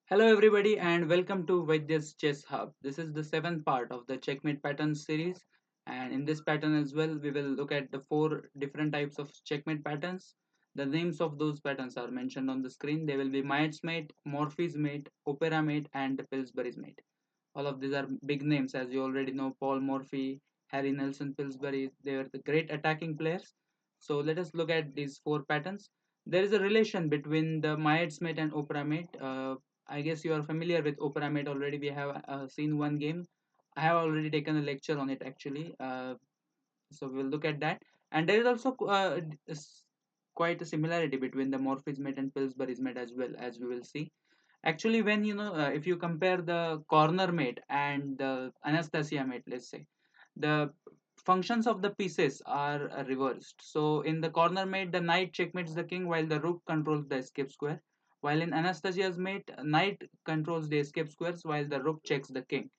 Hello, everybody, and welcome to Vaidya's Chess Hub. This is the seventh part of the Checkmate Patterns series, and in this pattern as well, we will look at the four different types of checkmate patterns. The names of those patterns are mentioned on the screen. They will be Mayet's Mate, Morphy's Mate, Opera Mate, and the Pillsbury Mate. All of these are big names, as you already know. Paul Morphy, Harry Nelson Pillsbury, they were the great attacking players. So let us look at these four patterns. There is a relation between the Mayet's Mate and Opera Mate. I guess you are familiar with Opera Mate already. We have seen one game. I have already taken a lecture on it actually. So we will look at that. And there is also quite a similarity between the Morpheus Mate and Pillsbury's Mate as well, as we will see. Actually, when if you compare the corner mate and the Anastasia mate, let's say, the functions of the pieces are reversed. So in the corner mate, the knight checkmates the king while the rook controls the escape square. While in Anastasia's mate, knight controls the escape squares while the rook checks the king.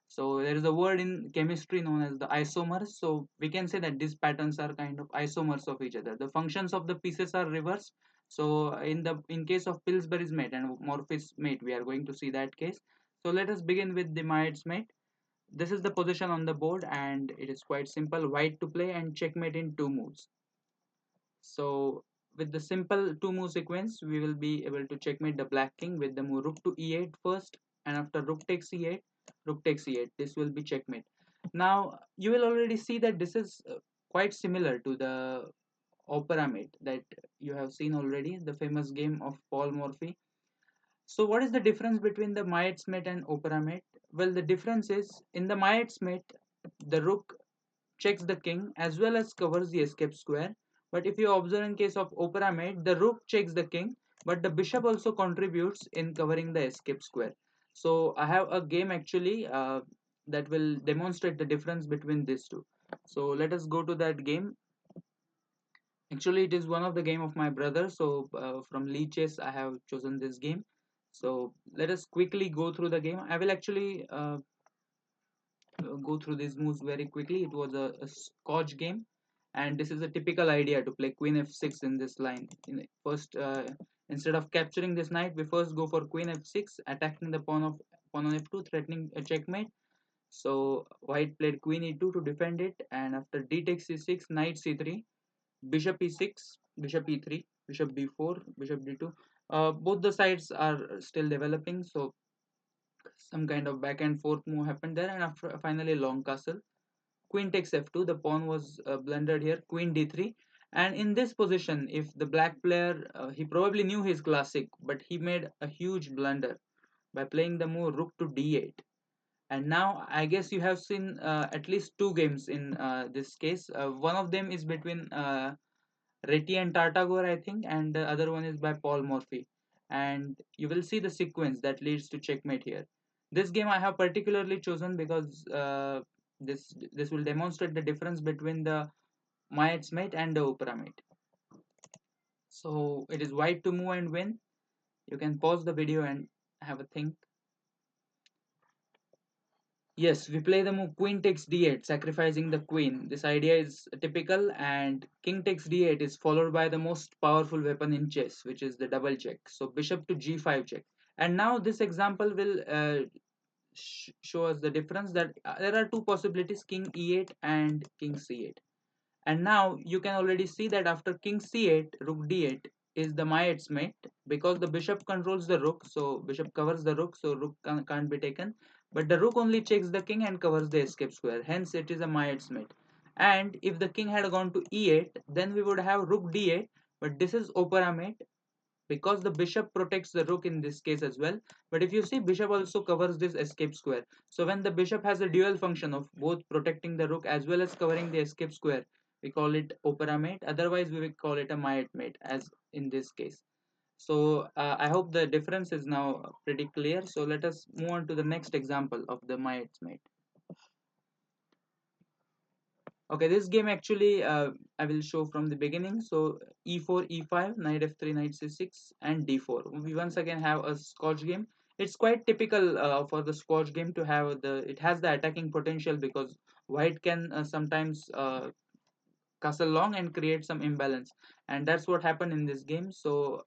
So there is a word in chemistry known as the isomers. So we can say that these patterns are kind of isomers of each other. The functions of the pieces are reversed. So in case of Pillsbury's mate and Morpheus mate, we are going to see that case. So let us begin with the Mayet's mate. This is the position on the board, and it is quite simple. White to play and checkmate in two moves. So with the simple two move sequence, we will be able to checkmate the black king with the move rook to e8 first, and after rook takes e8, rook takes e8. This will be checkmate. Now you will already see that this is quite similar to the Opera Mate that you have seen already, the famous game of Paul Morphy. So what is the difference between the Mayet's Mate and Opera Mate? Well, the difference is in the Mayet's Mate, the rook checks the king as well as covers the escape square. But if you observe in case of Opera Mate, the rook checks the king, but the bishop also contributes in covering the escape square. So I have a game actually that will demonstrate the difference between these two. So let us go to that game. Actually, it is one of the game of my brother. So from Lee Chess, I have chosen this game. So let us quickly go through the game. I will actually go through these moves very quickly. It was a Scotch game, and this is a typical idea to play Queen F6 in this line. First, instead of capturing this knight, we first go for Queen F6, attacking the pawn on F2, threatening a checkmate. So White played Queen E2 to defend it, and after D takes C6, Knight C3, Bishop E6, Bishop E3, Bishop B4, Bishop D2. Both the sides are still developing, so some kind of back and forth move happened there, and after finally long castle. Queen takes F2. The pawn was blundered here. Queen D3. And in this position, if the black player, he probably knew his classic, but he made a huge blunder by playing the move Rook to D8. And now I guess you have seen at least two games in this case. One of them is between Reti and Tartagore, I think, and the other one is by Paul Morphy. And you will see the sequence that leads to checkmate here. This game I have particularly chosen because this will demonstrate the difference between the Mayet's mate and the Opera mate. So it is white to move and win. You can pause the video and have a think. Yes, we play the move queen takes d8, sacrificing the queen. This idea is typical, and king takes d8 is followed by the most powerful weapon in chess, which is the double check. So bishop to g5 check. And now this example will show us the difference that there are two possibilities, king e8 and king c8. And now you can already see that after king c8, rook d8 is the Mayet's mate because the bishop controls the rook. So bishop covers the rook, so rook can't be taken. But the rook only checks the king and covers the escape square. Hence it is a Mayet's mate. And if the king had gone to e8, then we would have rook d8. But this is Opera mate because the bishop protects the rook in this case as well. But if you see, bishop also covers this escape square. So when the bishop has a dual function of both protecting the rook as well as covering the escape square, we call it Opera mate. Otherwise we will call it a Mayet mate, as in this case. So I hope the difference is now pretty clear. So let us move on to the next example of the Mayet's mate. Okay, this game actually I will show from the beginning. So e4, e5, knight f3, knight c6, and d4. We once again have a Scotch game. It's quite typical for the Scotch game to have it has the attacking potential because white can sometimes castle long and create some imbalance, and that's what happened in this game. So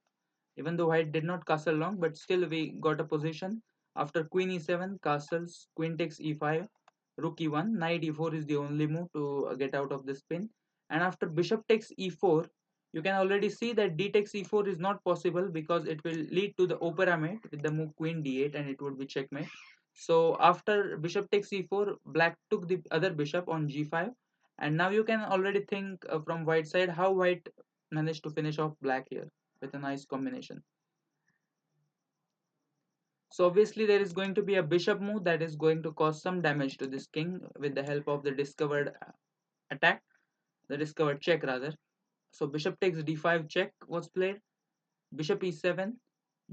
Even though white did not castle long, but still we got a position. After queen e7, castles, queen takes e5, rook e1, knight e4 is the only move to get out of this pin. And after bishop takes e4, you can already see that d takes e4 is not possible because it will lead to the Opera Mate with the move queen d8 and it would be checkmate. So after bishop takes e4, black took the other bishop on g5, and now you can already think from white side how white managed to finish off black here with a nice combination. So obviously there is going to be a bishop move that is going to cause some damage to this king with the help of the discovered attack, the discovered check rather. So bishop takes d5 check was played, bishop e7,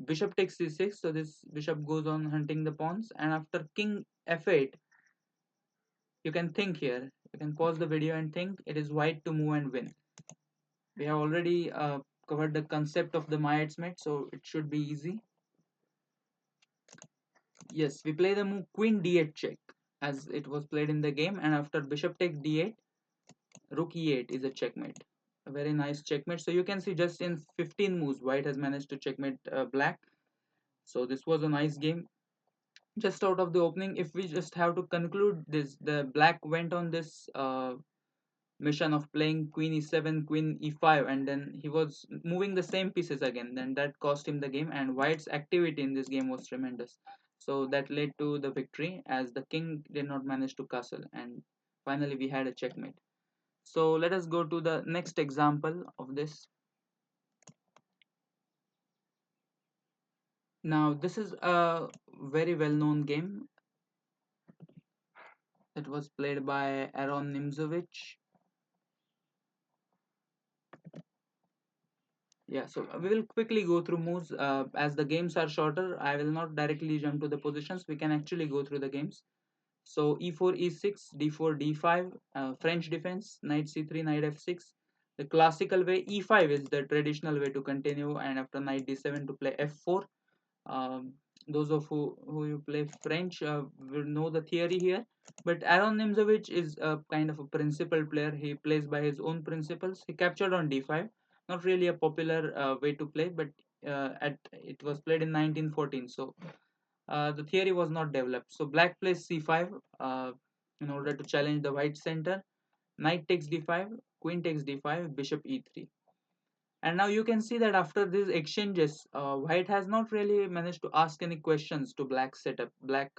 bishop takes c6, so this bishop goes on hunting the pawns, and after king f8, you can think here, you can pause the video and think it is white to move and win. We have already covered the concept of the Mayet's mate, so it should be easy. Yes, we play the move queen d8 check as it was played in the game, and after bishop takes d8, rook e8 is a checkmate. A very nice checkmate. So you can see just in 15 moves, white has managed to checkmate black. So this was a nice game. Just out of the opening, if we just have to conclude this, the black went on this mission of playing queen e7, queen e5, and then he was moving the same pieces again. Then that cost him the game, and white's activity in this game was tremendous. So that led to the victory as the king did not manage to castle, and finally we had a checkmate. So let us go to the next example of this. Now this is a very well known game that was played by Aaron Nimzovich. Yeah, so we will quickly go through moves as the games are shorter. I will not directly jump to the positions. We can actually go through the games. So e4, e6, d4, d5, French defense, knight c3, knight f6. The classical way, e5 is the traditional way to continue, and after knight d7 to play f4. Um, those of who you play French will know the theory here. But Aaron Nimzovich is a kind of a principled player. He plays by his own principles. He captured on d5. Not really a popular way to play, but at it was played in 1914. So the theory was not developed. So black plays c5 in order to challenge the white center. Knight takes d5, queen takes d5, bishop e3. And now you can see that after these exchanges, white has not really managed to ask any questions to black setup. Black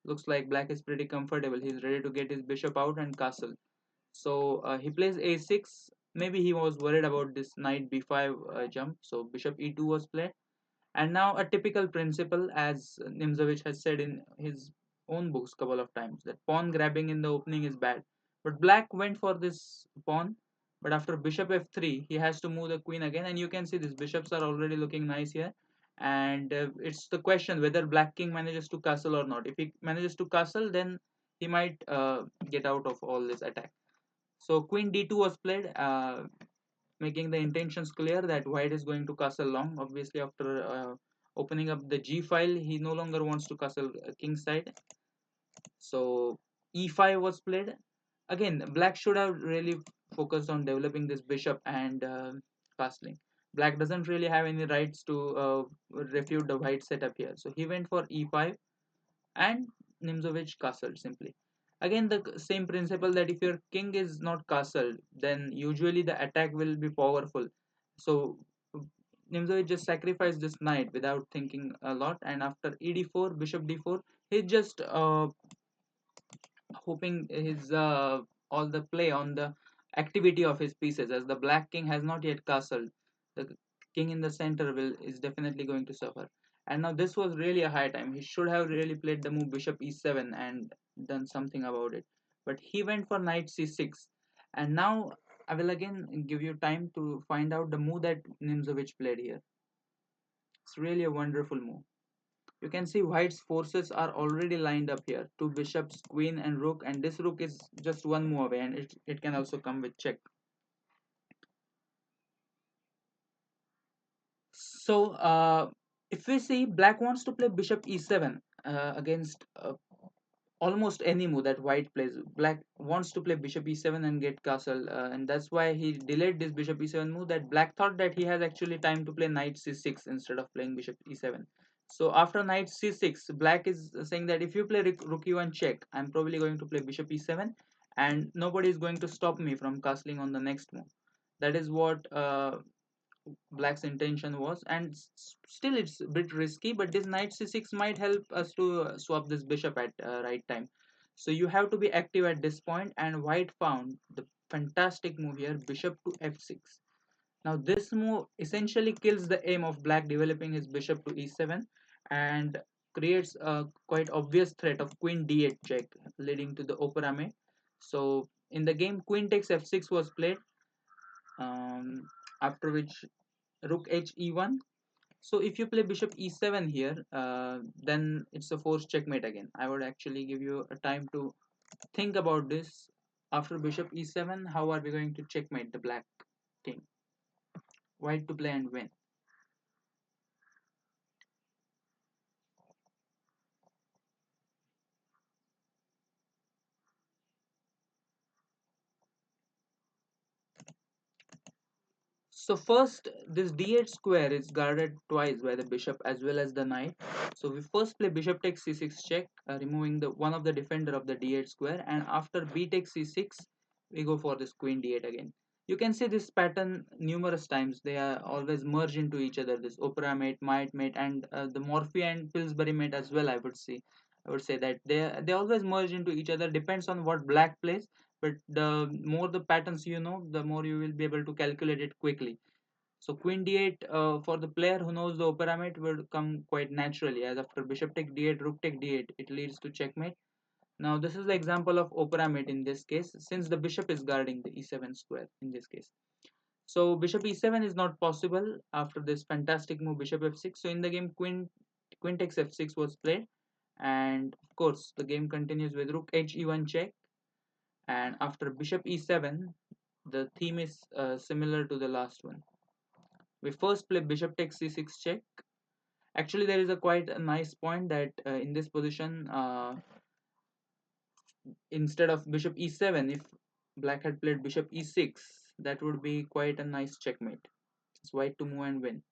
looks like black is pretty comfortable. He's ready to get his bishop out and castle. So he plays a6. Maybe he was worried about this knight b5 jump. So bishop e2 was played. And now a typical principle, as Nimzovich has said in his own books couple of times, that pawn grabbing in the opening is bad. But black went for this pawn, but after bishop f3, he has to move the queen again, and you can see these bishops are already looking nice here. And it's the question whether black king manages to castle or not. If he manages to castle, then he might get out of all this attack. So queen d2 was played. Making the intentions clear that white is going to castle long. Obviously, after opening up the g file, he no longer wants to castle king side. So e5 was played. Again, black should have really focused on developing this bishop and castling. Black doesn't really have any rights to refute the white setup here. So he went for e5 and Nimzovich castled simply. Again, the same principle that if your king is not castled, then usually the attack will be powerful. So Nimzovich just sacrificed this knight without thinking a lot, and after ed4, bishop d4, he just hoping his all the play on the activity of his pieces, as the black king has not yet castled. The king in the center will is definitely going to suffer. And now this was really a high time. He should have really played the move bishop e7 and done something about it, but he went for knight c6. And now I will again give you time to find out the move that Nimzovich played here. It's really a wonderful move. You can see white's forces are already lined up here. Two bishops, queen and rook, and this rook is just one move away, and it can also come with check. So if we see black wants to play bishop e7 against almost any move that white plays. Black wants to play bishop e7 and get castle, and that's why he delayed this bishop e7 move. That black thought that he has actually time to play knight c6 instead of playing bishop e7. So after knight c6, black is saying that if you play rook e1 check, I'm probably going to play bishop e7, and nobody is going to stop me from castling on the next move. That is what black's intention was, and still it's a bit risky, but this knight c6 might help us to swap this bishop at right time. So you have to be active at this point, and white found the fantastic move here, bishop to f6. Now this move essentially kills the aim of black developing his bishop to e7, and creates a quite obvious threat of queen d8 check, leading to the Oprah Mate. So in the game, queen takes f6 was played, after which rook h e1. So if you play bishop e7 here, then it's a forced checkmate again. I would actually give you a time to think about this. After bishop e7, how are we going to checkmate the black king? White to play and win. So first, this d8 square is guarded twice by the bishop as well as the knight. So we first play bishop takes c6 check, removing the one of the defender of the d8 square, and after b takes c6, we go for this queen d8 again. You can see this pattern numerous times. They are always merge into each other. This Oprah mate, Mayet mate, and the Morphy and Pillsbury mate as well. I would say that they always merge into each other. Depends on what black plays, but the more the patterns you know, the more you will be able to calculate it quickly. So queen d8, for the player who knows the Opera Mate, will come quite naturally, as after bishop take d8, rook take d8, it leads to checkmate. Now this is the example of Opera Mate in this case, since the bishop is guarding the e7 square in this case. So bishop e7 is not possible after this fantastic move bishop f6. So in the game, queen takes f6 was played, and of course the game continues with rook h e1 check, and after bishop e7, the theme is similar to the last one. We first play bishop takes c6 check. Actually, there is a quite a nice point that in this position, instead of bishop e7, if black had played bishop e6, that would be quite a nice checkmate. It's white to move and win.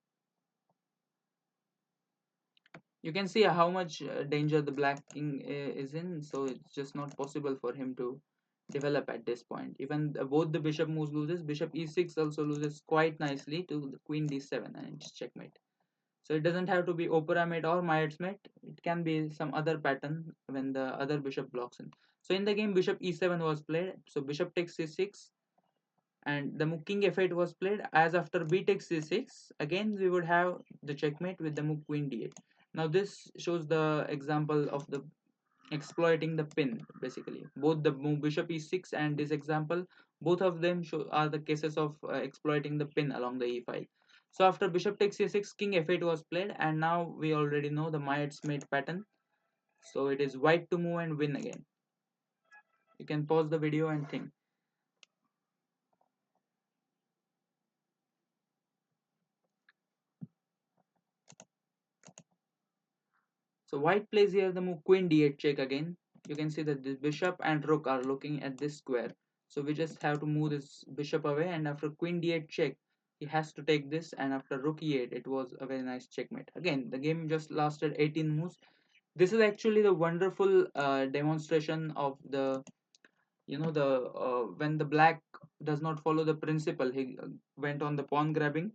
You can see how much danger the black king is in, so it's just not possible for him to develop at this point. Even both the bishop moves loses, bishop e6 also loses quite nicely to the queen d7, and it's checkmate. So it doesn't have to be Opera Mate or Mayet's Mate. It can be some other pattern when the other bishop blocks in. So in the game, bishop e7 was played. So bishop takes c6, and the move king f8 was played. As after b takes c6, again we would have the checkmate with the move queen d8. Now this shows the example of the exploiting the pin. Basically, both the move bishop e6 and this example, both of them are the cases of exploiting the pin along the e file. So after bishop takes c6, king f8 was played, and now we already know the Mayet's mate pattern. So it is white to move and win again. You can pause the video and think. So white plays here the move queen d8 check again. You can see that the bishop and rook are looking at this square. So we just have to move this bishop away, and after queen d8 check, he has to take this, and after rook e8, it was a very nice checkmate. Again, the game just lasted 18 moves. This is actually the wonderful demonstration of the, the when the black does not follow the principle, he went on the pawn grabbing.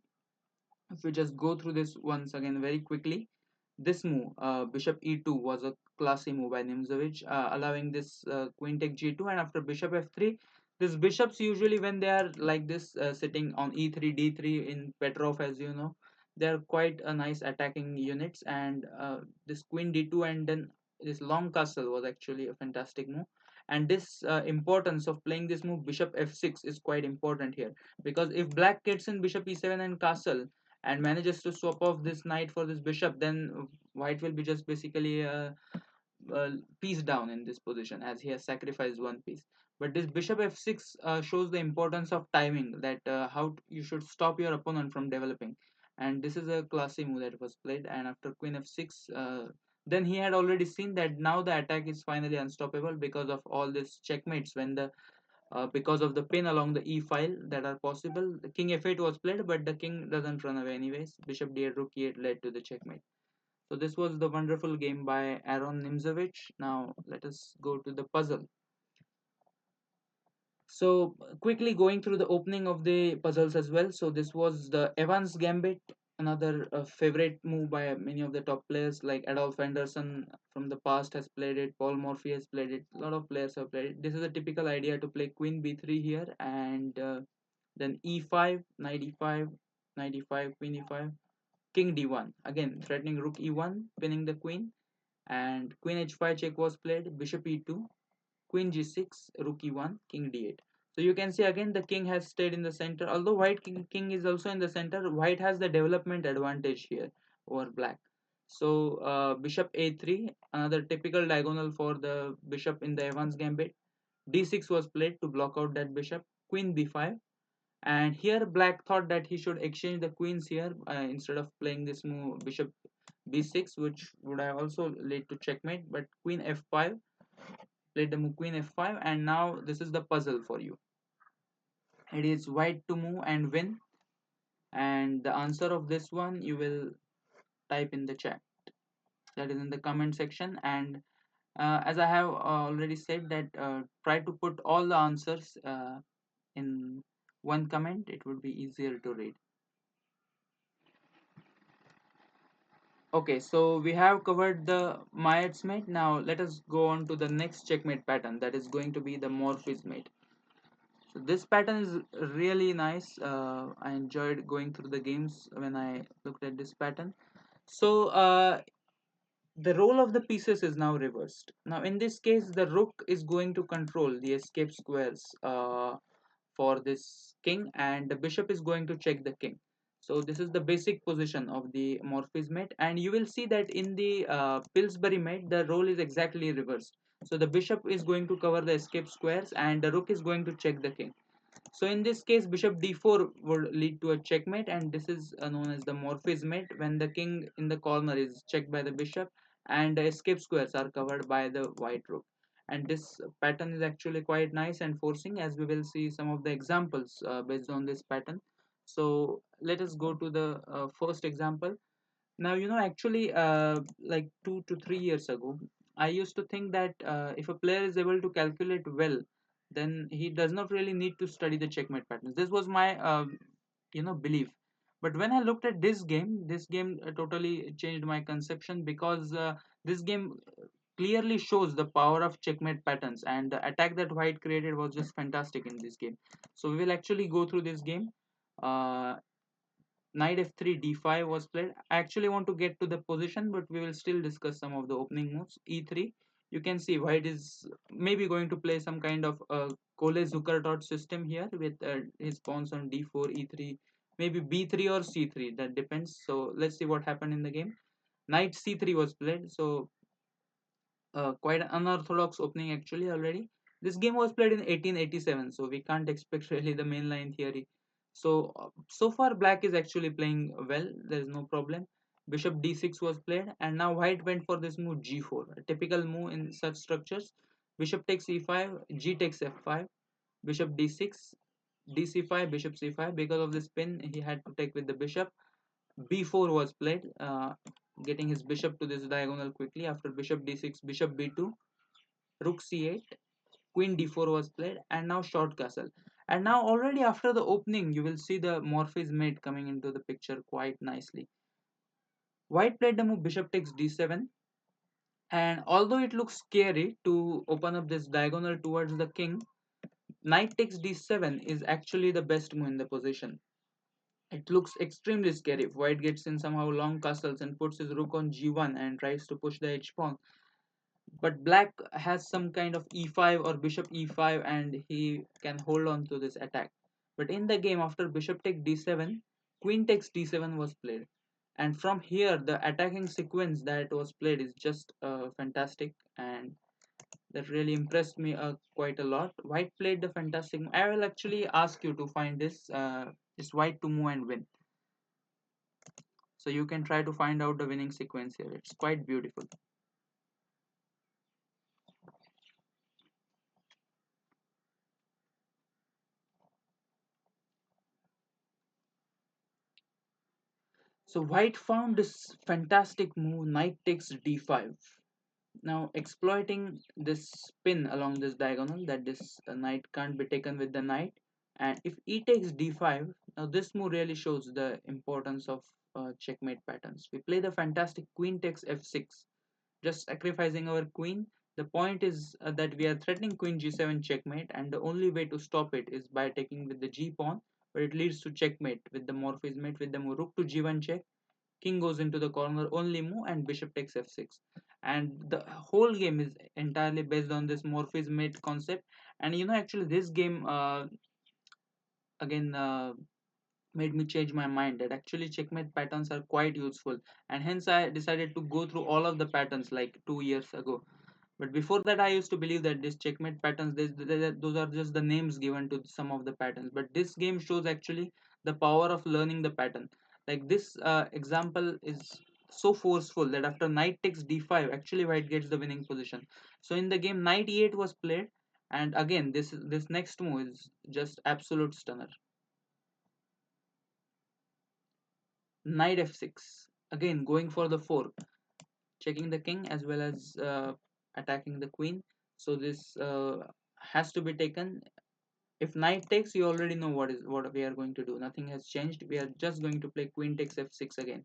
If we just go through this once again very quickly, this move, bishop e2, was a classy move by Nimzowitsch, allowing this queen take g2, and after bishop f3, these bishops usually when they are like this sitting on e3 d3 in Petrov, as you know, they are quite a nice attacking units, and this queen d2 and then this long castle was actually a fantastic move. And this importance of playing this move bishop f6 is quite important here, because if black gets in bishop e7 and castle and manages to swap off this knight for this bishop, then white will be just basically a piece down in this position, as he has sacrificed one piece. But this bishop f6 shows the importance of timing, that how you should stop your opponent from developing. And this is a classy move that was played, and after queen f6, then he had already seen that now the attack is finally unstoppable because of all these checkmates when the because of the pin along the e file that are possible. The king f8 was played, but the king doesn't run away anyways. Bishop d8, rook e8 led to the checkmate. So this was the wonderful game by Aaron Nimzovich. Now let us go to the puzzle. So quickly going through the opening of the puzzles as well. So this was the Evans Gambit, another favorite move by many of the top players like Adolf Anderson from the past has played it. Paul Morphy has played it. A lot of players have played it. This is a typical idea to play Queen B3 here, and then E5, knight E5, knight E5, Queen E5, King D1. Again threatening Rook E1, pinning the Queen, and Queen H5 check was played. Bishop E2, Queen G6, Rook E1, King D8. So you can see again the king has stayed in the center. Although white king is also in the center, white has the development advantage here over black. So bishop A3, another typical diagonal for the bishop in the Evans gambit. D6 was played to block out that bishop. Queen B5, and here black thought that he should exchange the queens here instead of playing this move bishop B6, which would have also led to checkmate. But Queen F5, played the move Queen F5, and now this is the puzzle for you. It is white to move and win, and the answer of this one you will type in the chat, that is in the comment section. And as I have already said that try to put all the answers in one comment, it would be easier to read. Okay, so we have covered the Mayet's mate. Now let us go on to the next checkmate pattern, that is going to be the Morpheus mate. So this pattern is really nice. I enjoyed going through the games when I looked at this pattern. So the role of the pieces is now reversed. Now in this case, the rook is going to control the escape squares for this king, and the bishop is going to check the king. So this is the basic position of the Morpheus mate, and you will see that in the Pillsbury mate, the role is exactly reversed. So the bishop is going to cover the escape squares, and the rook is going to check the king. So in this case, bishop d4 would lead to a checkmate, and this is known as the Morpheus mate, when the king in the corner is checked by the bishop and the escape squares are covered by the white rook. And this pattern is actually quite nice and forcing, as we will see some of the examples based on this pattern. So let us go to the first example. Now, actually, like 2 to 3 years ago, I used to think that if a player is able to calculate well, then he does not really need to study the checkmate patterns. This was my, belief. But when I looked at this game totally changed my conception, because this game clearly shows the power of checkmate patterns, and the attack that white created was just fantastic in this game. So we will actually go through this game. Uh, Knight f3 d5 was played. I actually want to get to the position, but we will still discuss some of the opening moves. E3, you can see white is maybe going to play some kind of Cole Zuckertort system here with his pawns on d4, e3, maybe b3 or c3, that depends. So let's see what happened in the game. Knight c3 was played, so quite an unorthodox opening actually already. This game was played in 1887, so we can't expect really the mainline theory. So so far black is actually playing well. There is no problem. Bishop d6 was played, and now white went for this move g4, a typical move in such structures. Bishop takes e5, g takes f5, bishop d6, dc5, bishop c5. Because of this pin, he had to take with the bishop. b4 was played, getting his bishop to this diagonal quickly. After bishop d6, bishop b2, rook c8, queen d4 was played, and now short castle. And now already after the opening, you will see the Morpheus mate coming into the picture quite nicely. White played the move bishop takes d7, and although it looks scary to open up this diagonal towards the king, knight takes d7 is actually the best move in the position. It looks extremely scary if white gets in somehow long castles and puts his rook on g1 and tries to push the h pawn. But black has some kind of e5 or bishop e5, and he can hold on to this attack. But in the game, after bishop takes d7, queen takes d7 was played, and from here the attacking sequence that was played is just fantastic, and that really impressed me quite a lot. White played the fantastic. I will actually ask you to find this white to move and win, so you can try to find out the winning sequence here. It's quite beautiful. So white found this fantastic move, knight takes d5. Now exploiting this spin along this diagonal, that this knight can't be taken with the knight, and if e takes d5, now this move really shows the importance of checkmate patterns. We play the fantastic queen takes f6, just sacrificing our queen. The point is that we are threatening queen g7 checkmate, and the only way to stop it is by taking with the g pawn, but it leads to checkmate with the Morpheus Mate with the move rook to g1 check, king goes into the corner only move, and bishop takes f6. And the whole game is entirely based on this Morpheus Mate concept. And actually this game again made me change my mind that actually checkmate patterns are quite useful, and hence I decided to go through all of the patterns like 2 years ago. But before that, I used to believe that this checkmate patterns, those are just the names given to some of the patterns. But this game shows actually the power of learning the pattern. Like this example is so forceful that after knight takes d5, actually white gets the winning position. So in the game, knight e8 was played, and again this next move is just absolute stunner. Knight f6, again going for the fork, checking the king as well as attacking the queen. So this has to be taken. If knight takes, you already know what we are going to do. Nothing has changed. We are just going to play queen takes f6 again,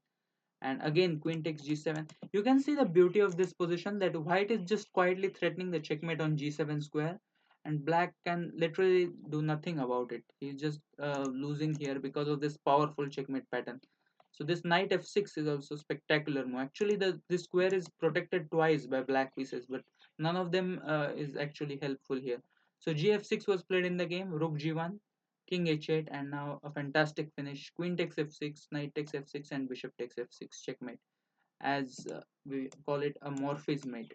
and again queen takes g7. You can see the beauty of this position, that white is just quietly threatening the checkmate on g7 square, and black can literally do nothing about it. He's just losing here because of this powerful checkmate pattern. So this knight f6 is also spectacular move. Actually, the this square is protected twice by black pieces, but none of them is actually helpful here. So gf6 was played in the game, rook g1, king h8, and now a fantastic finish. Queen takes f6, knight takes f6, and bishop takes f6, checkmate. As we call it a Morpheus Mate,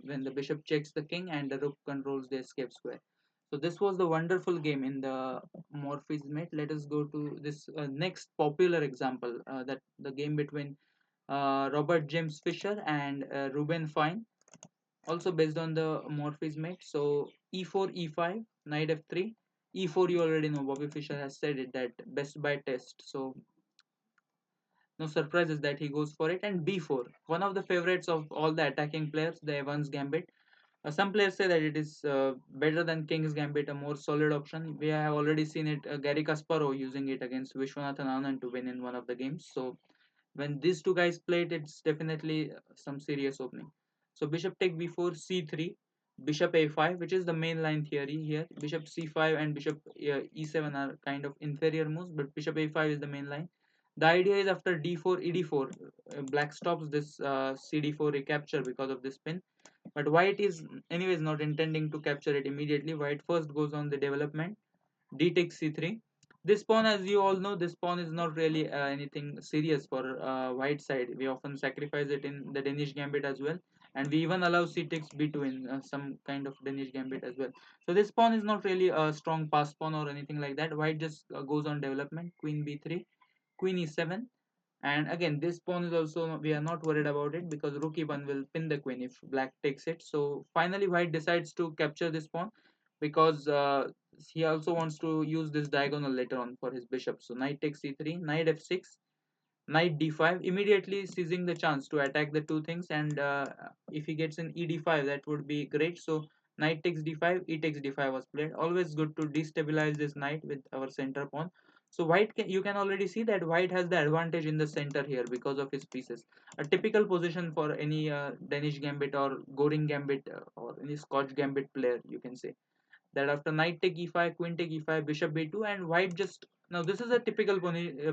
when the bishop checks the king and the rook controls the escape square. So this was the wonderful game in the Morpheus Mate. Let us go to this next popular example, that the game between Robert James Fisher and Ruben Fine, also based on the Morpheus Mate. So e4, e5, knight f3, e4. You already know, Bobby Fischer has said it, that best by test. So no surprises that he goes for it. And b4, one of the favorites of all the attacking players, the Evans Gambit. Some players say that it is better than King's Gambit, a more solid option. We have already seen it, Gary Kasparov using it against Vishwanathan Anand to win in one of the games. So when these two guys play it, it's definitely some serious opening. So bishop take b4, c3, bishop a5, which is the main line theory here. Bishop c5 and bishop e7 are kind of inferior moves, but bishop a5 is the main line. The idea is after d4, ed4, black stops this cd4 recapture because of this pin. But white is anyways not intending to capture it immediately. White first goes on the development, d takes c3. This pawn, as you all know, this pawn is not really anything serious for white side. We often sacrifice it in the Danish gambit as well, and we even allow c takes b2 in some kind of Danish gambit as well. So this pawn is not really a strong pass pawn or anything like that. White just goes on development, queen b3, queen e7, and again this pawn is also, we are not worried about it because rook e1 will pin the queen if black takes it. So finally white decides to capture this pawn because he also wants to use this diagonal later on for his bishop. So knight takes c3, knight f6, knight d5, immediately seizing the chance to attack the two things. And if he gets an ed5, that would be great. So knight takes d5, e takes d5 was played. Always good to destabilize this knight with our center pawn. So you can already see that white has the advantage in the center here because of his pieces. A typical position for any Danish gambit or Goring gambit or any Scotch gambit player, you can say that after knight take e5, queen take e5, bishop b2, and white just, now this is a typical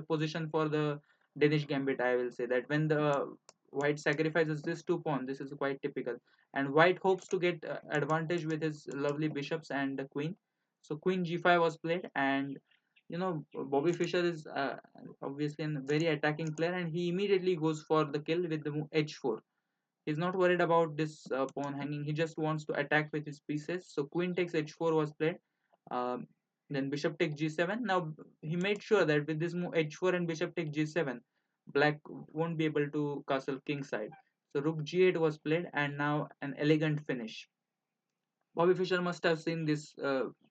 position for the Danish gambit. I will say that when the white sacrifices this two pawn, this is quite typical, and white hopes to get advantage with his lovely bishops and the queen. So queen g5 was played, and Bobby Fischer is obviously a very attacking player, and he immediately goes for the kill with the move h4. He's not worried about this pawn hanging. He just wants to attack with his pieces. So queen takes h4 was played. Um, then bishop takes g7. Now he made sure that with this move h4 and bishop takes g7, black won't be able to castle king side. So rook g8 was played, and now an elegant finish. Bobby Fischer must have seen this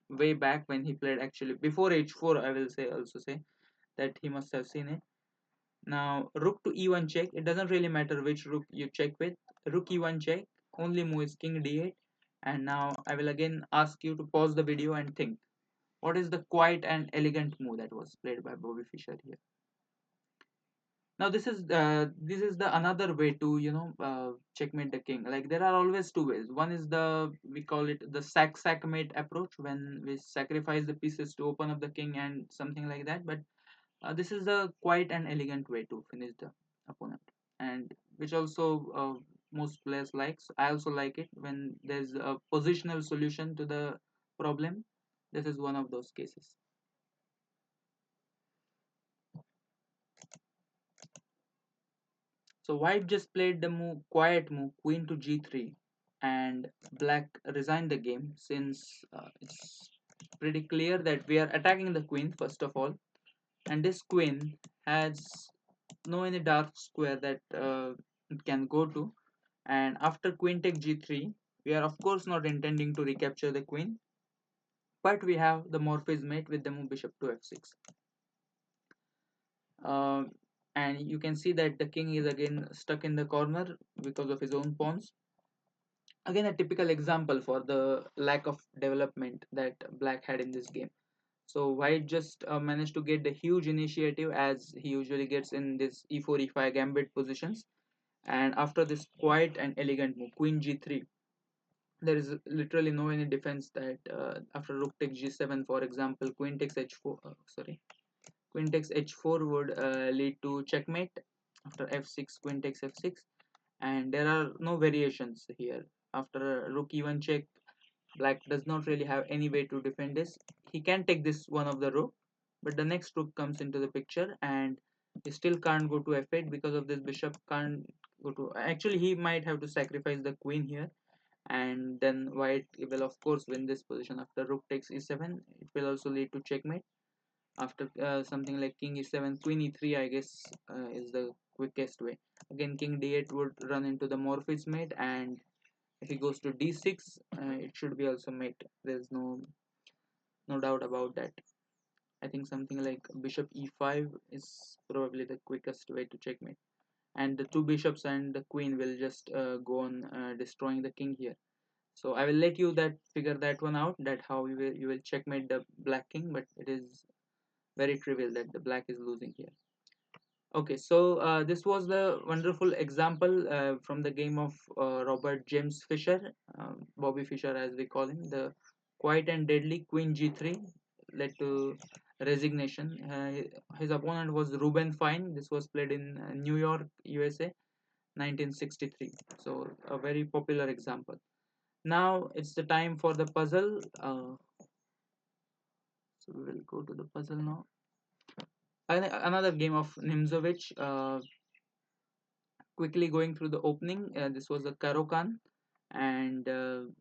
way back when he played, actually before h4. I will say also say that he must have seen it. Now rook to e1 check, it doesn't really matter which rook you check with. Rook e1 check, only move is king d8. And now I will again ask you to pause the video and think, what is the quiet and elegant move that was played by Bobby Fischer here? Now this is the another way to checkmate the king. Like there are always two ways. One is the, we call it the sack mate approach, when we sacrifice the pieces to open up the king and something like that. But this is the quiet and elegant way to finish the opponent, and which also most players likes. I also like it when there's a positional solution to the problem. This is one of those cases. So white just played the quiet move, queen to g3, and black resigned the game, since it's pretty clear that we are attacking the queen first of all, and this queen has no any dark square that it can go to. And after queen take g3, we are of course not intending to recapture the queen, but we have the Morpheus Mate with the move bishop to f6. Um, and you can see that the king is again stuck in the corner because of his own pawns. Again, a typical example for the lack of development that black had in this game. So white just managed to get the huge initiative, as he usually gets in this e4 e5 gambit positions. And after this quiet and elegant move queen g3, there is literally no any defense that after rook takes g7, for example, queen takes h4, sorry, queen takes h4 would lead to checkmate. After f6, queen takes f6, and there are no variations here. After rook e1 check, black does not really have any way to defend this. He can take this one of the rook, but the next rook comes into the picture, and he still can't go to f8 because of this bishop can't go to. Actually, he might have to sacrifice the queen here, and then white will of course win this position. After rook takes e7, it will also lead to checkmate. After something like king e7, queen e3, I guess is the quickest way. Again, king d8 would run into the Morpheus Mate, and if he goes to d6, it should be also mate. There's no doubt about that. I think something like bishop e5 is probably the quickest way to checkmate, and the two bishops and the queen will just go on destroying the king here. So I will let you that figure that one out, that how you will checkmate the black king, but it is very trivial that the black is losing here. Okay, so this was the wonderful example from the game of Robert James Fisher, Bobby Fischer as we call him. The quiet and deadly queen g3 led to resignation. His opponent was Ruben Fine. This was played in New York, USA, 1963. So a very popular example. Now it's the time for the puzzle. So we will go to the puzzle now. Another game of Nimzovich. Quickly going through the opening, this was a Karokan, and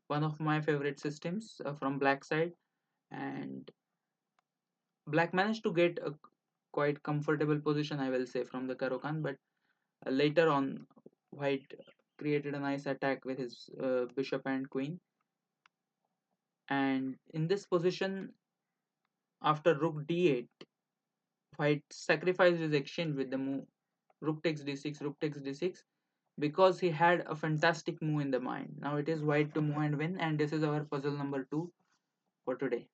one of my favorite systems from black side. And black managed to get a quite comfortable position, I will say, from the Karokan, but later on, white created a nice attack with his bishop and queen. And in this position, after rook d8, white sacrificed his exchange with the move rook takes d6, rook takes d6, because he had a fantastic move in the mind. Now it is white to move and win, and this is our puzzle number 2 for today.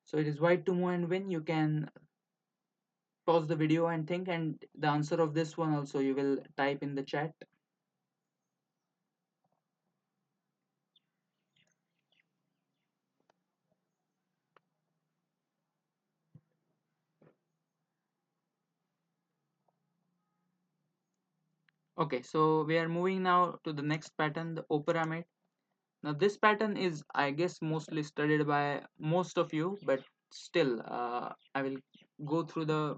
So it is white to move and win. You can pause the video and think, and the answer of this one also you will type in the chat. Okay, so we are moving now to the next pattern, the Oprah Mate. Now this pattern is, I guess, mostly studied by most of you, but still, I will go through the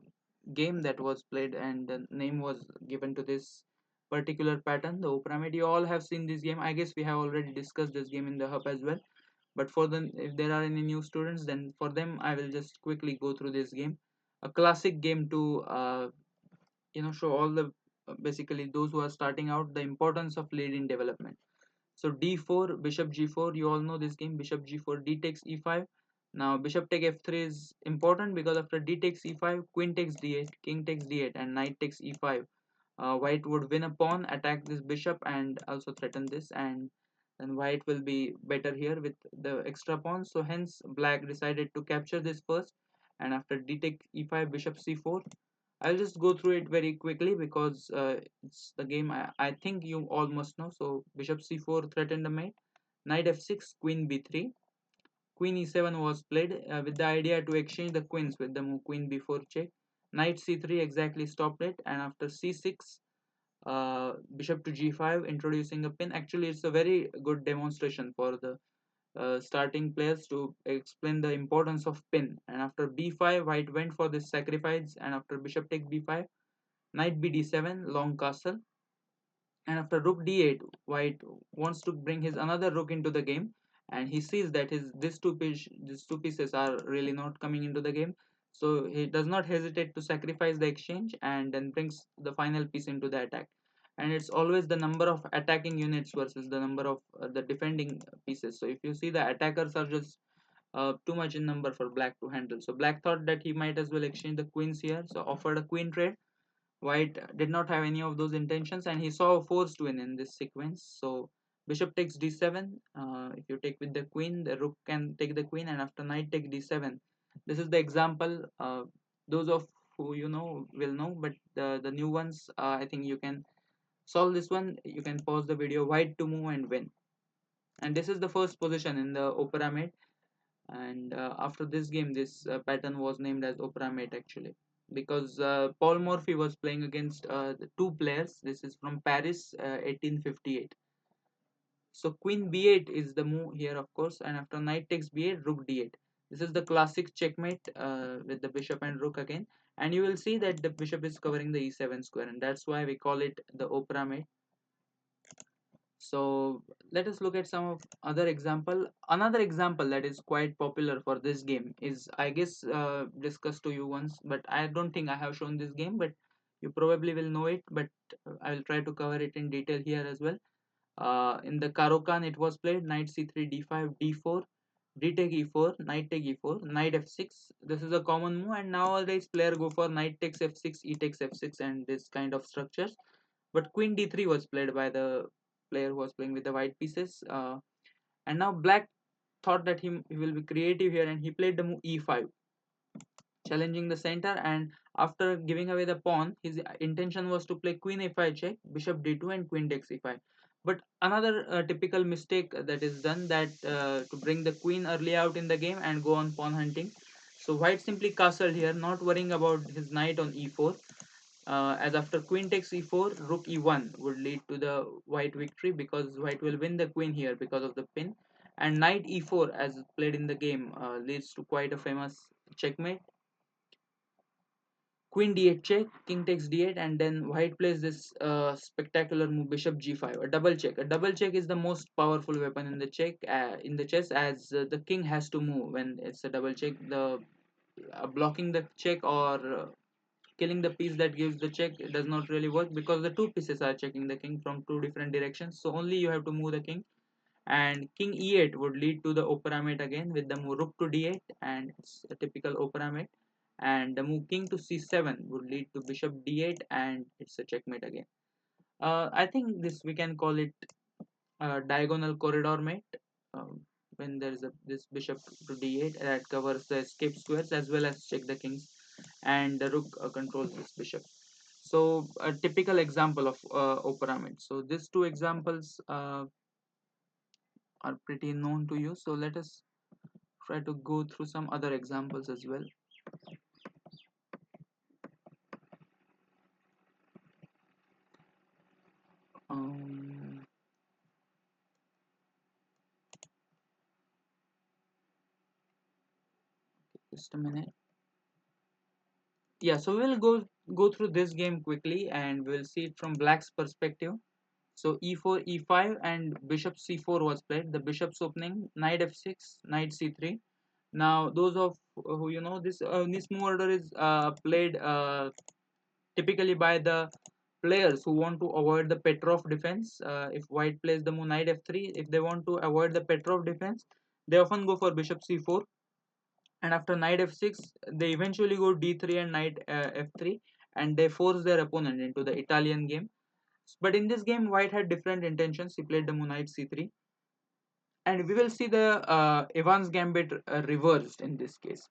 game that was played and the name was given to this particular pattern, the Oprah Mate. You all have seen this game. I guess we have already discussed this game in the hub as well. But for them, if there are any new students, then for them, I will just quickly go through this game. A classic game to show all the basically those who are starting out the importance of lead in development. So d4, bishop g4, you all know this game. Bishop g4, d takes e5. Now bishop take f3 is important because after d takes e5, queen takes d8, king takes d8, and knight takes e5. White would win a pawn, attack this bishop, and also threaten this, and then white will be better here with the extra pawn. So hence black decided to capture this first, and after d take e5, bishop c4. I'll just go through it very quickly because it's the game I think you all must know. So bishop c4 threatened the mate, knight f6, queen b3, queen e7 was played with the idea to exchange the queens with the move queen b4 check. Knight c3 exactly stopped it, and after c6, bishop to g5, introducing a pin. Actually, it's a very good demonstration for the starting players to explain the importance of pin. And after b5, white went for this sacrifice, and after bishop take b5, knight b d7, long castle, and after rook d8, white wants to bring his another rook into the game, and he sees that his these two pieces are really not coming into the game, so he does not hesitate to sacrifice the exchange and then brings the final piece into the attack. And it's always the number of attacking units versus the number of the defending pieces. So if you see, the attackers are just too much in number for black to handle. So black thought that he might as well exchange the queens here, so offered a queen trade. White did not have any of those intentions, and he saw a forced win in this sequence. So bishop takes d7. If you take with the queen, the rook can take the queen, and after knight take d7. This is the example. Those of who you know will know, but the new ones, I think you can solve this one. You can pause the video. White to move and win. And this is the first position in the Oprah Mate. And after this game, this pattern was named as Oprah Mate actually, because Paul Morphy was playing against the two players. This is from Paris, 1858. So queen b8 is the move here, of course, and after knight takes b8, rook d8. This is the classic checkmate with the bishop and rook again, and you will see that the bishop is covering the e7 square, and that's why we call it the Oprah Mate. So let us look at some of other example. Another example that is quite popular for this game is, I guess, discussed to you once, but I don't think I have shown this game, but you probably will know it, but I will try to cover it in detail here as well. In the Karokan, it was played knight c3, d5, d4, d take e4, knight take e4, knight f6. This is a common move, and nowadays player go for knight takes f6, e takes f6, and this kind of structures. But queen d3 was played by the player who was playing with the white pieces. And now black thought that he will be creative here, and he played the move e5, challenging the center. And after giving away the pawn, his intention was to play queen a5 check, bishop d2, and queen takes e5. But another typical mistake that is done, that to bring the queen early out in the game and go on pawn hunting. So white simply castled here, not worrying about his knight on e4, as after queen takes e4, rook e1 would lead to the white victory, because white will win the queen here because of the pin. And knight e4, as played in the game, leads to quite a famous checkmate. Queen d8 check, king takes d8, and then white plays this spectacular move, bishop g5, a double check. A double check is the most powerful weapon in the chess, as the king has to move when it's a double check. The blocking the check or killing the piece that gives the check does not really work, because the two pieces are checking the king from two different directions. So only you have to move the king, and king e8 would lead to the Oprah Mate again with the move rook to d8, and it's a typical Oprah Mate. And the move king to c7 would lead to bishop d8, and it's a checkmate again. I think this we can call it diagonal corridor mate. When there is this bishop to d8 that covers the escape squares as well as check the kings, and the rook controls this bishop. So a typical example of Oprah Mate. So these two examples are pretty known to you. So let us try to go through some other examples as well. Um, just a minute. Yeah, so we'll go through this game quickly, and we'll see it from black's perspective. So e4, e5, and bishop c4 was played. The bishop's opening, knight f6, knight c3. Now, those of who you know, this move order is played typically by the players who want to avoid the Petrov defense. If white plays the move knight f3, if they want to avoid the Petrov defense, they often go for bishop c4. and after knight f6 they eventually go d3 and knight f3, and they force their opponent into the Italian game. But in this game white had different intentions. He played the knight c3, and we will see the Evans gambit reversed in this case.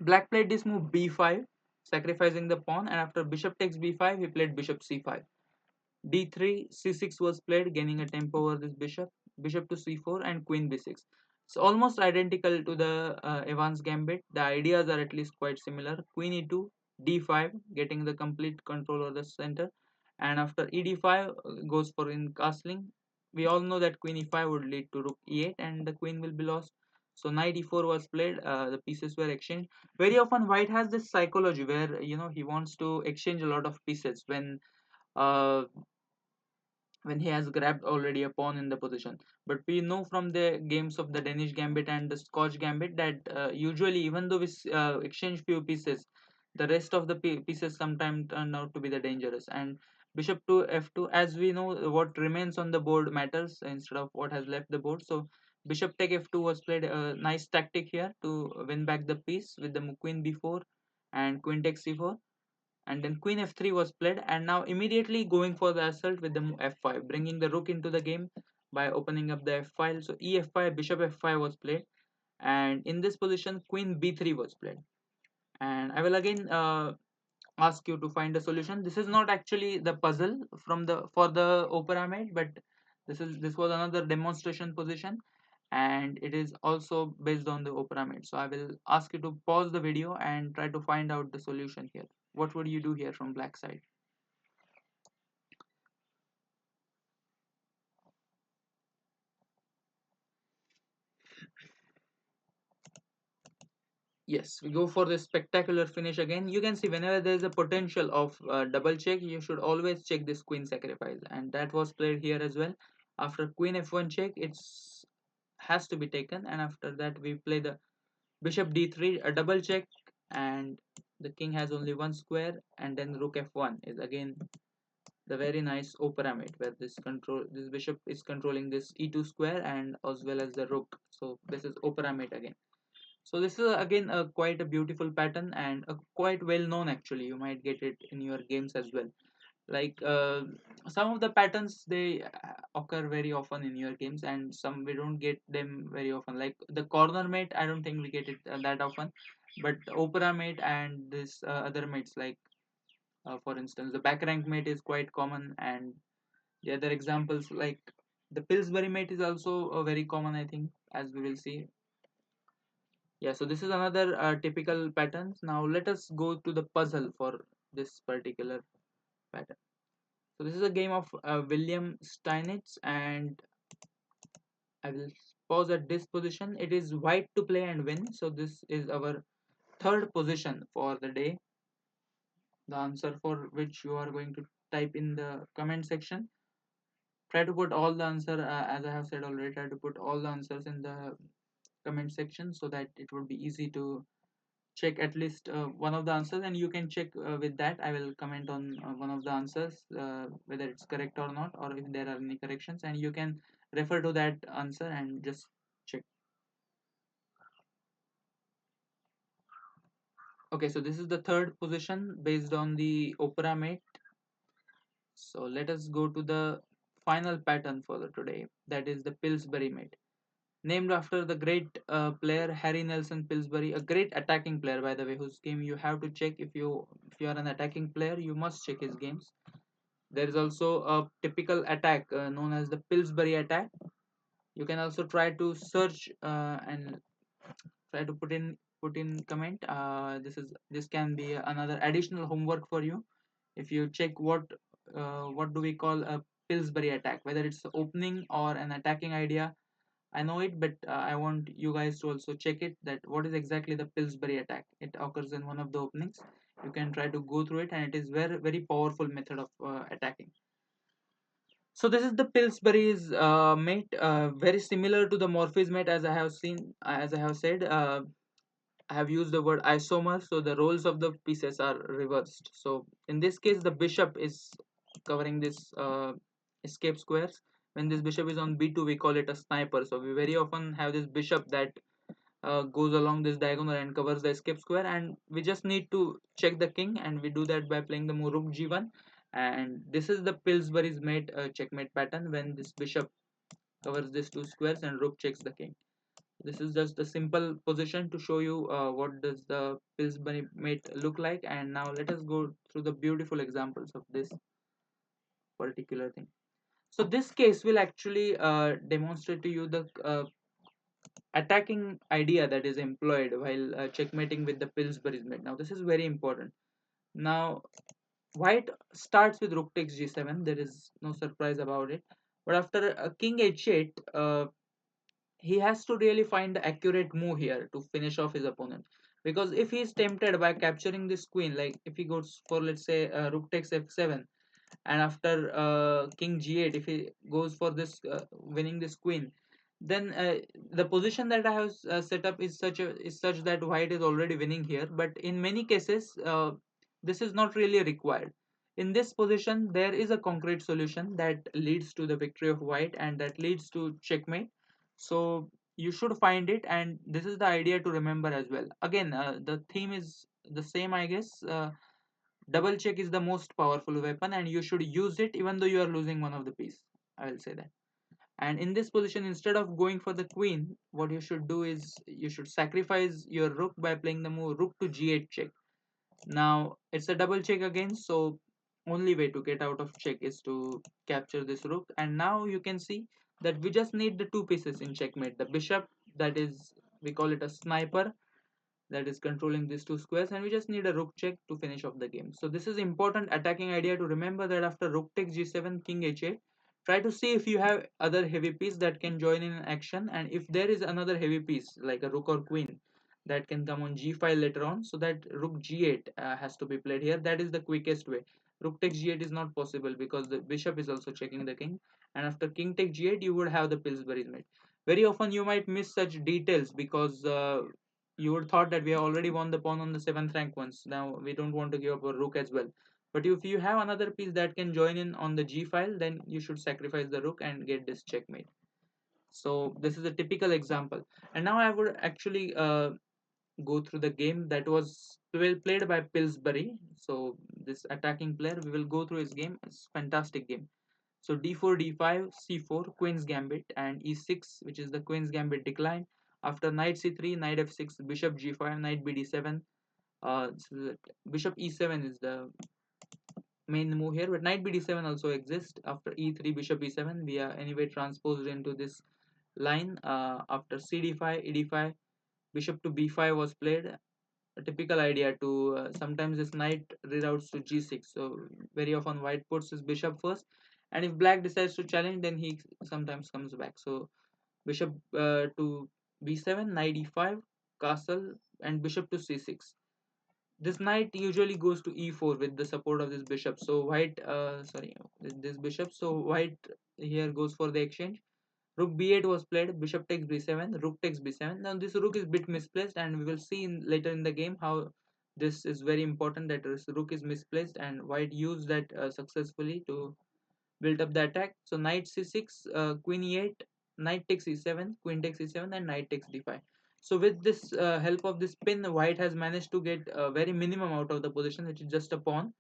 Black played this move b5, sacrificing the pawn, and after bishop takes b5 he played bishop c5. d3, c6 was played, gaining a tempo over this bishop. Bishop to c4 and queen b6. It's almost identical to the Evans gambit. The ideas are at least quite similar. Queen e2, d5, getting the complete control over the center, and after ed5 goes for in castling. We all know that queen e5 would lead to rook e8 and the queen will be lost. So knight e4 was played. The pieces were exchanged. Very often white has this psychology where he wants to exchange a lot of pieces uh, when he has grabbed already a pawn in the position. But we know from the games of the Danish Gambit and the Scotch Gambit that usually, even though we exchange few pieces, the rest of the pieces sometimes turn out to be the dangerous. And bishop to f2, as we know, what remains on the board matters instead of what has left the board. So bishop take f2 was played. A nice tactic here to win back the piece with the queen b4 and queen takes c4, and then queen f3 was played, and now immediately going for the assault with the f5, bringing the rook into the game by opening up the f file. So e f5, bishop f5 was played, and in this position queen b3 was played. And I will again ask you to find a solution. This is not actually the puzzle from the for the Oprah Mate, but this was another demonstration position, and it is also based on the Oprah Mate. So I will ask you to pause the video and try to find out the solution here. What would you do here from black side? Yes, we go for the spectacular finish again. You can see whenever there is a potential of double check, you should always check this queen sacrifice, and that was played here as well. After queen f1 check, it's has to be taken, and after that we play the bishop d3, a double check, and the king has only one square, and then rook f1 is again the very nice Opera Mate where this bishop is controlling this e2 square and as well as the rook. So this is Opera Mate again. So this is again a quite a beautiful pattern and a quite well known actually. You might get it in your games as well. Like some of the patterns they occur very often in your games, and some we don't get them very often. Like the corner mate, I don't think we get it that often. But opera mate and this other mates, like for instance, the back rank mate is quite common, and the other examples like the Pillsbury mate is also very common, I think, as we will see. Yeah, so this is another typical patterns. Now let us go to the puzzle for this particular pattern. So this is a game of William Steinitz, and I will pause at this position. It is white to play and win. So this is our third position for the day. The answer for which you are going to type in the comment section. Try to put all the answer as I have said already. Try to put all the answers in the comment section so that it would be easy to check at least one of the answers, and you can check with that. I will comment on one of the answers whether it's correct or not, or if there are any corrections, and you can refer to that answer and just check. Okay, so this is the third position based on the Opera Mate. So let us go to the final pattern for the today, that is the Pillsbury Mate, named after the great player Harry Nelson Pillsbury, a great attacking player by the way, whose game you have to check. If you are an attacking player, you must check his games. There is also a typical attack known as the Pillsbury Attack. You can also try to search and try to put in comment. This can be another additional homework for you. If you check what do we call a Pillsbury Attack, whether it's opening or an attacking idea, I know it, but I want you guys to also check it. That what is exactly the Pillsbury Attack? It occurs in one of the openings. You can try to go through it, and it is very very powerful method of attacking. So this is the Pillsbury's mate, very similar to the Morpheus mate, as I have said. I have used the word isomer, so the roles of the pieces are reversed. So in this case, the bishop is covering this escape squares. When this bishop is on b2, we call it a sniper. So we very often have this bishop that goes along this diagonal and covers the escape square, and we just need to check the king, and we do that by playing the move rook g1. And this is the Pillsbury's mate checkmate pattern, when this bishop covers these two squares and rook checks the king. This is just a simple position to show you what does the Pillsbury mate look like. And now let us go through the beautiful examples of this particular thing. So this case will actually demonstrate to you the attacking idea that is employed while checkmating with the Pillsbury Mate. Now this is very important. Now white starts with rook takes g7. There is no surprise about it. But after king h8, he has to really find the accurate move here to finish off his opponent. Because if he is tempted by capturing this queen, like if he goes for, let's say, rook takes f7, and after king g8, if he goes for this winning this queen, then the position that I have set up is such that white is already winning here. But in many cases, this is not really required. In this position there is a concrete solution that leads to the victory of white, and that leads to checkmate. So you should find it, and this is the idea to remember as well. Again, the theme is the same, I guess. Double check is the most powerful weapon, and you should use it even though you are losing one of the piece. I will say that. And in this position, instead of going for the queen, what you should do is you should sacrifice your rook by playing the move rook to g8 check. Now it's a double check again, so only way to get out of check is to capture this rook. And now you can see that we just need the two pieces in checkmate: the bishop, that is, we call it a sniper, that is controlling these two squares, and we just need a rook check to finish off the game. So this is important attacking idea to remember, that after rook takes g7, king h8, try to see if you have other heavy piece that can join in action, and if there is another heavy piece like a rook or queen that can come on g5 later on, so that rook g8 has to be played here. That is the quickest way. Rook takes g8 is not possible because the bishop is also checking the king, and after king takes g8 you would have the Pillsbury Mate. Very often you might miss such details because you would thought that we have already won the pawn on the 7th rank once. Now we don't want to give up a rook as well. But if you have another piece that can join in on the g file, then you should sacrifice the rook and get this checkmate. So this is a typical example. And now I would actually go through the game that was well played by Pillsbury. So this attacking player, we will go through his game. It's a fantastic game. So d4, d5, c4, queen's gambit, and e6, which is the queen's gambit decline. After knight c3, knight f6, bishop g5, knight bd7. So bishop e7 is the main move here, but knight bd7 also exists. After e3, bishop e7, we are anyway transposed into this line. After cd5, ed5, bishop to b5 was played. A typical idea to sometimes this knight reroutes to g6. So very often white puts his bishop first, and if black decides to challenge, then he sometimes comes back. So bishop to b7, knight e5, castle, and bishop to c6. This knight usually goes to e4 with the support of this bishop. So white, sorry, this bishop. So white here goes for the exchange. Rook b8 was played, bishop takes b7, rook takes b7. Now this rook is bit misplaced, and we will see later in the game how this is very important, that this rook is misplaced, and white used that successfully to build up the attack. So knight c6, queen e8, knight takes e7, queen takes e7, and knight takes d5. So with this help of this pin, white has managed to get a very minimum out of the position, which is just a pawn.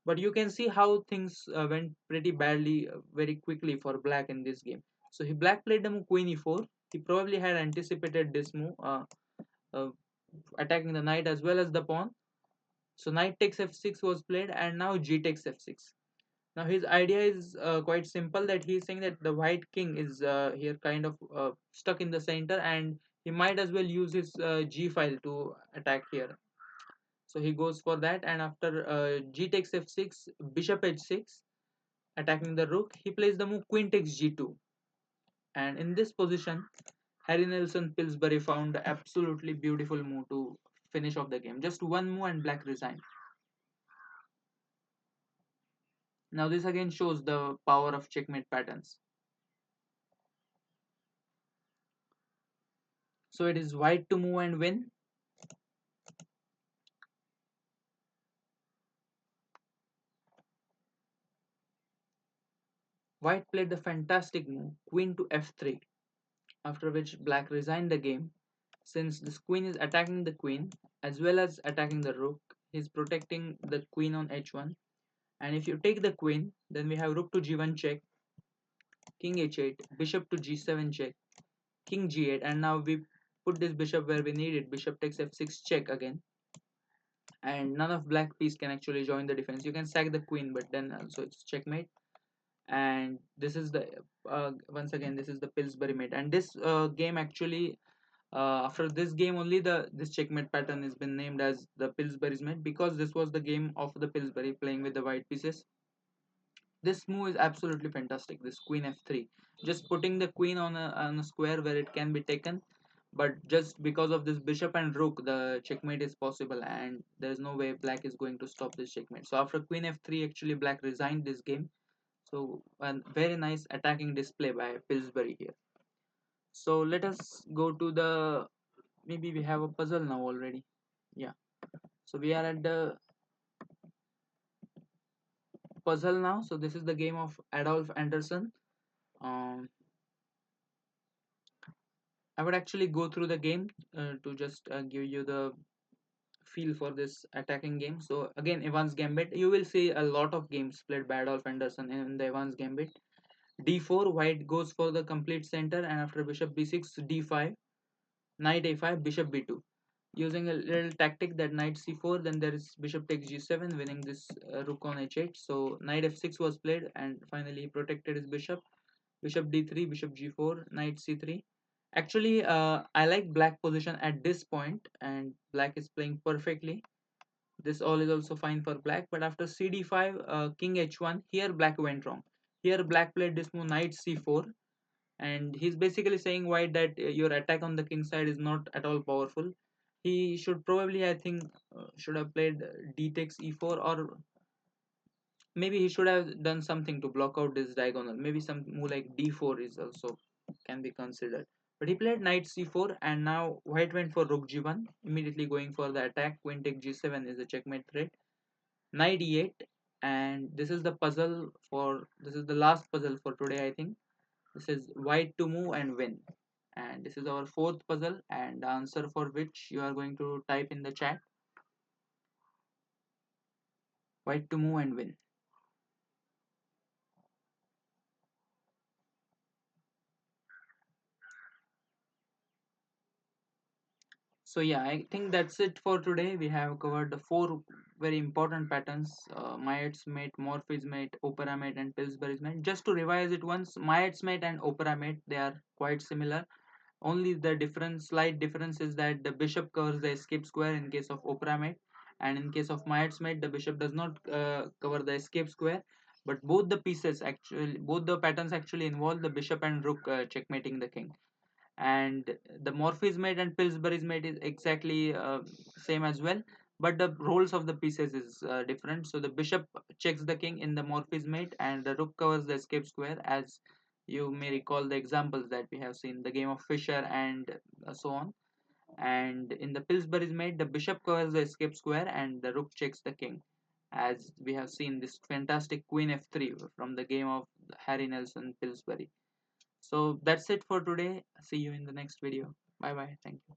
But you can see how things went pretty badly very quickly for black in this game. So he black played the move queen e4. He probably had anticipated this move, uh, attacking the knight as well as the pawn. So knight takes f6 was played, and now g takes f6. Now his idea is quite simple, that he is saying that the white king is here kind of stuck in the center, and he might as well use his g file to attack here. So he goes for that, and after g takes f6, bishop h6, attacking the rook, he plays the move queen takes g2. And in this position, Harry Nelson Pillsbury found the absolutely beautiful move to finish off the game. Just one move and black resigned. Now this again shows the power of checkmate patterns. So it is white to move and win. White played the fantastic move, queen to f3, after which black resigned the game. Since this queen is attacking the queen as well as attacking the rook, he's protecting the queen on h1. And if you take the queen, then we have rook to g1 check, king h8, bishop to g7 check, king g8, and now we put this bishop where we need it. Bishop takes f6 check again, and none of black piece can actually join the defense. You can sack the queen, but then also it's checkmate. And this is the once again this is the Pillsbury Mate, and this game actually after this game only the this checkmate pattern has been named as the Pillsbury's Mate, because this was the game of the Pillsbury playing with the white pieces. This move is absolutely fantastic, this queen f3, just putting the queen on a square where it can be taken, but just because of this bishop and rook the checkmate is possible, and there's no way black is going to stop this checkmate. So after queen f3 actually black resigned this game. So a very nice attacking display by Pillsbury here. So let us go to the, maybe we have a puzzle now already. Yeah, so we are at the puzzle now. So this is the game of Adolf Anderson. um, I would actually go through the game to just give you the feel for this attacking game. So again, Evans Gambit, you will see a lot of games played by Adolf Anderson in the Evans Gambit. d4, white goes for the complete center, and after bishop b6, d5, knight a5, bishop b2. Using a little tactic that knight c4, then there is bishop takes g7, winning this rook on h8. So knight f6 was played, and finally he protected his bishop. Bishop d3, bishop g4, knight c3. Actually, I like black position at this point, and black is playing perfectly. This all is also fine for black, but after cd5, king h1, here black went wrong. Here black played this move knight c4, and he's basically saying white that your attack on the king side is not at all powerful. He should probably, I think, should have played d takes e4, or maybe he should have done something to block out this diagonal. Maybe some move like d4 is also can be considered. But he played knight c4, and now white went for rook g1, immediately going for the attack. Queen take g7 is a checkmate threat. Knight e8, and this is the last puzzle for today, I think. This is white to move and win. And this is our fourth puzzle, and the answer for which you are going to type in the chat. White to move and win. So yeah, I think that's it for today. We have covered the four very important patterns: Mayet's Mate, Morpheus Mate, Oprah Mate, and Pillsbury's Mate. Just to revise it once, Mayet's Mate and Oprah Mate, they are quite similar. Only the slight difference is that the bishop covers the escape square in case of Oprah Mate, and in case of Mayet's Mate, the bishop does not cover the escape square. But both the patterns actually involve the bishop and rook checkmating the king. And the Morpheus Mate and Pillsbury's Mate is exactly same as well, but the roles of the pieces is different. So the bishop checks the king in the Morpheus Mate, and the rook covers the escape square, as you may recall the examples that we have seen, the game of Fisher and so on. And in the Pillsbury's Mate, the bishop covers the escape square and the rook checks the king, as we have seen this fantastic Queen f3 from the game of Harry Nelson Pillsbury. So that's it for today. See you in the next video. Bye bye. Thank you.